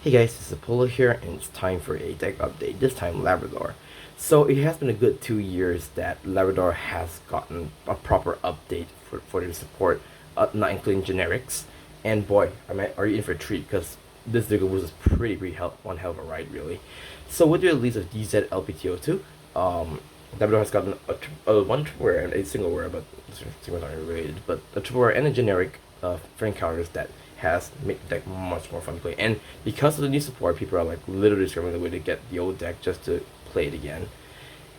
Hey guys, this is Apollo here, and it's time for a deck update, this time Labrador. So it has been a good 2 years that Labrador has gotten a proper update for their support, not including generics. And boy, are you in for a treat, because this deck was one hell of a ride, really. So with the release of DZ-LBT02, Labrador has gotten a one triple rare and a single rare, but singles aren't related, but a triple rare and a generic for encounters that has made the deck much more fun to play. And because of the new support, people are like literally scrambling the way to get the old deck just to play it again.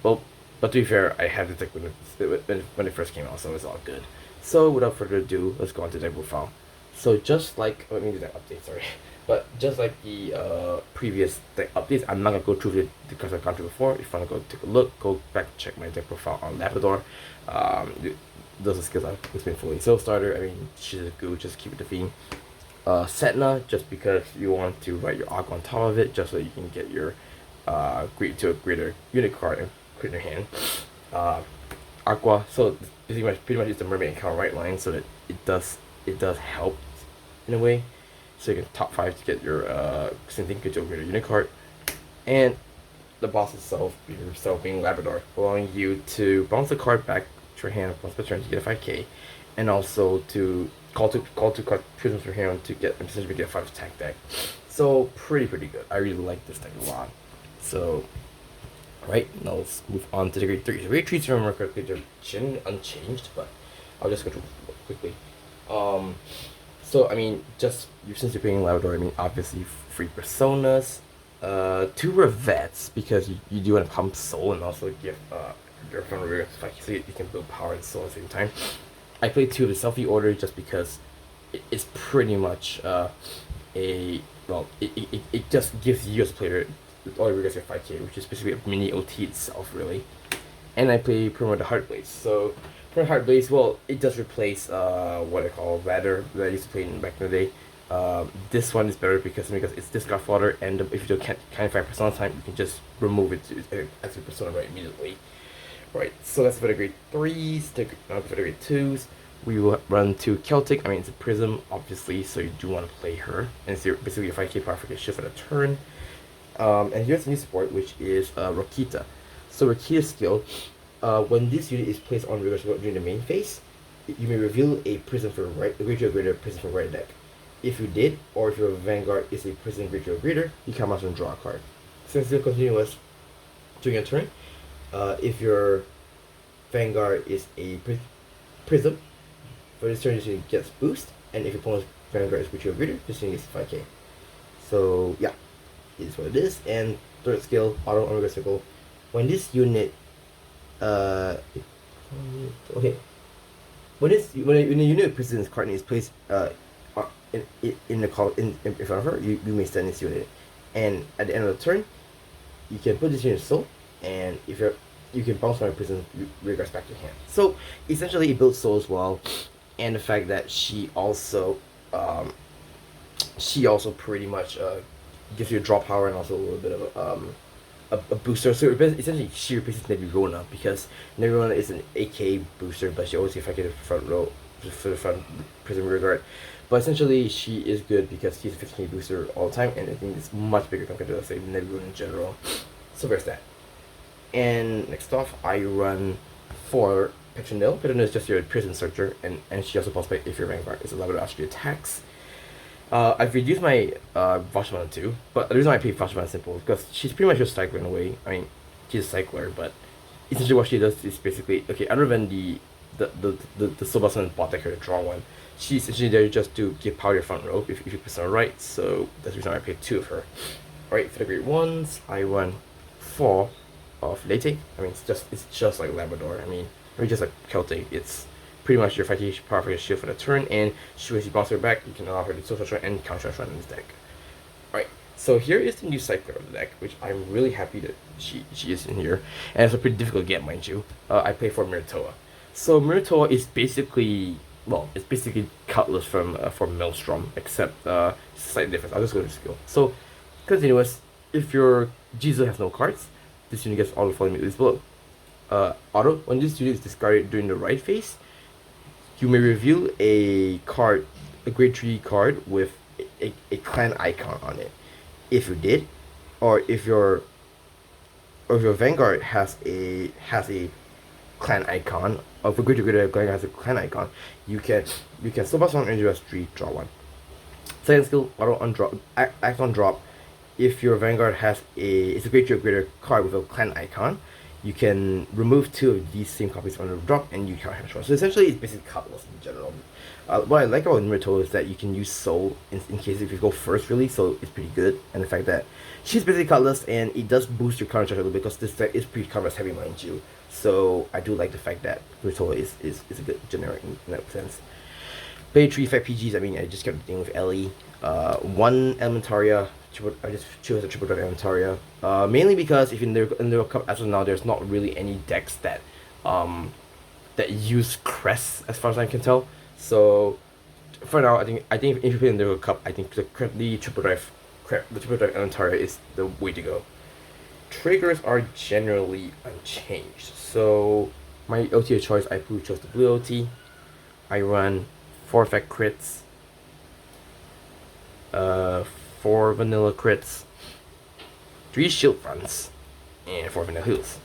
Well, but to be fair, I had the deck when it first came out, so it's all good. So without further ado, let's go on to deck profile. So just like, let me do that update, sorry. But just like the previous deck updates, I'm not gonna go through it because I've gone through before. If you wanna go take a look, go back check my deck profile on Labrador. Those are skills I've been fully Soul Starter. I mean, she's a goo, just keep it the theme. Setna, just because you want to write your Aqua on top of it, just so you can get your to a greater unit card and put in your hand. Aqua, so pretty much it's the mermaid account right line, so that it does help in a way. So you can top 5 to get your same thing, get to a greater unit card. And the boss itself being Labrador, allowing you to bounce the card back to your hand once per turn to get a 5k, and also to call two card prisms from your hand to get essentially get a 5 attack deck. So pretty good. I really like this deck a lot. So right now let's move on to the grade 3. So grade 3, if I remember correctly, they're generally unchanged, but I'll just go through quickly. So I mean, just since you're playing Labrador, I mean obviously free personas, 2 revets because you do want to pump soul and also give your front rear so you can build power and soul at the same time. I played 2 of the selfie order just because it's pretty much it just gives you as a player all your guys get 5k, which is basically a mini OT itself, really. And I play Promo the Heartblaze. So Promo Heartblaze, well, it does replace what I call Radar that I used to play back in the day. This one is better because it's discard fodder, and if you can't find persona time, you can just remove it as a persona right immediately. Right, so that's for the grade 3s. For the grade 2s, we will run to Celtic. I mean, it's a Prism, obviously, so you do want to play her. And it's basically a 5k power for a shift for the turn. And here's the new support, which is Rokita. So Rokita's skill, when this unit is placed on reverse during the main phase, you may reveal a Prism for right, a greater Prism from right deck. If you did, or if your Vanguard is a Prism greater, you come out and draw a card. Since it's continuous during your turn, if your Vanguard is a Prism, for this turn this unit gets boost, and if your opponent's Vanguard is greater, this unit gets 5k. So yeah, it is what it is. And third skill, Auto Omega Circle. When this unit okay. When a unit of Prison's card is placed in front of her, you may stand this unit. And at the end of the turn, you can put this unit soul, and if you can bounce my prison regress back to your hand. So essentially it builds soul as well, and the fact that she also pretty much gives you a draw power and also a little bit of a booster. So essentially she replaces Nebulona, because Nebulona is an AK booster, but she always gets affected front row for the front prison rear guard. But essentially she is good because she's a 15k booster all the time, and I think it's much bigger compared to, let's say, Nebulona in general. So there's that. And next off, I run for Petronil. Petronil is just your prison searcher, and she also pulls back if your Vanguard is a Labrador after attacks. I've reduced my Vashman too, but the reason why I picked Vashman is simple, because she's pretty much a cycler in a way. I mean, she's a cycler, but essentially what she does is basically, okay, other than the Soulbusman bot deck here to draw one, she's essentially there just to give power to your front row if you press on right, so that's the reason why I picked 2 of her. Alright, for the grade 1s, I run 4 of Late. I mean, it's just like Labrador. I mean just like Celtic. It's pretty much your 5k power for your shield for the turn, and when she bounces her back, you can allow her to social run and counter run in this deck. Alright, so here is the new cycler of the deck, which I'm really happy that she is in here, and it's a pretty difficult to get, mind you. I play for Mirtoa. So Mirtoa is basically, well, it's basically Cutlass from Maelstrom, except slight difference. I'll just go to skill. So continuous, if your Jesus has no cards, this unit gets auto following immediately below. Auto, when this unit is discarded during the right phase, you may reveal a card, a grade 3 card with a clan icon on it. If you did, or if your Vanguard has a clan icon, or if a greater Vanguard has a clan icon, you can so pass on into a street, draw one. Second skill, auto undrop, act on drop. If your Vanguard has it's a greater card with a clan icon, you can remove two of these same copies on the drop, and you can't have draw. So essentially, it's basically colorless in general. What I like about Naruto is that you can use Soul in case if you go first, really, so it's pretty good. And the fact that she's basically colorless, and it does boost your counter charge a little bit because this deck is pretty colorless heavy, mind you. So I do like the fact that Naruto is a good generic in that sense. Play 3 effect PGs, I mean, I just kept dealing with Ellie. One Elementaria, I just chose a triple drive Elementaria. Mainly because if in the Cup as of now, there's not really any decks that use crests as far as I can tell. So for now, I think if you play in the World Cup, I think the triple drive Elementaria is the way to go. Triggers are generally unchanged. So my OT of choice, I chose the blue OT. I run 4 effect crits, 4 vanilla crits, 3 shield runs, and 4 vanilla heals.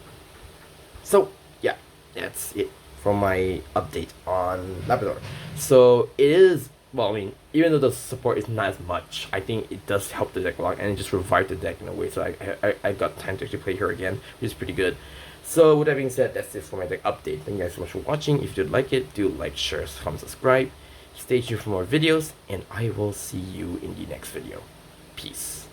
So yeah, that's it for my update on Labrador. So it is, well, I mean, even though the support is not as much, I think it does help the deck a lot, and it just revived the deck in a way, so I got time to actually play her again, which is pretty good. So with that being said, that's it for my deck update. Thank you guys so much for watching. If you did like it, do like, share, comment, subscribe. Stay tuned for more videos, and I will see you in the next video. Peace.